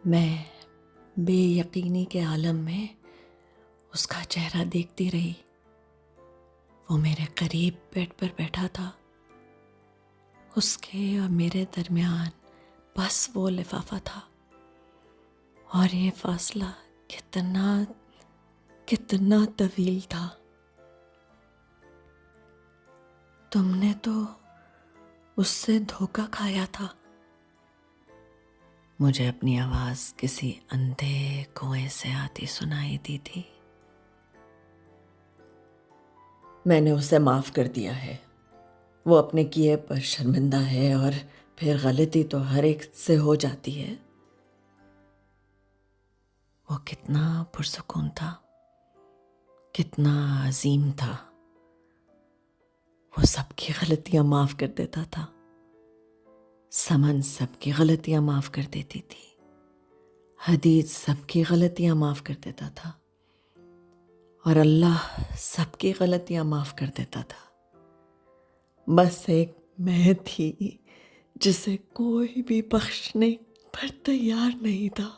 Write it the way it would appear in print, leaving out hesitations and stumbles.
मैं बेयकीनी के आलम में उसका चेहरा देखती रही। वो मेरे करीब बेड पर बैठा था। उसके और मेरे दरमियान बस वो लिफाफा था, और ये फासला कितना कितना तवील था। तुमने तो उससे धोखा खाया था। मुझे अपनी आवाज किसी अंधे कुएं से आती सुनाई दी थी। मैंने उसे माफ कर दिया है। वो अपने किए पर शर्मिंदा है, और फिर गलती तो हर एक से हो जाती है। वो कितना पुरसुकून था, कितना अजीम था। वो सबकी गलतियां माफ कर देता था। समन सबकी गलतियां माफ कर देती थी। हदीद सबकी गलतियां माफ कर देता था, और अल्लाह सबकी गलतियां माफ कर देता था। बस एक मैं थी जिसे कोई भी बख्शने पर तैयार नहीं था।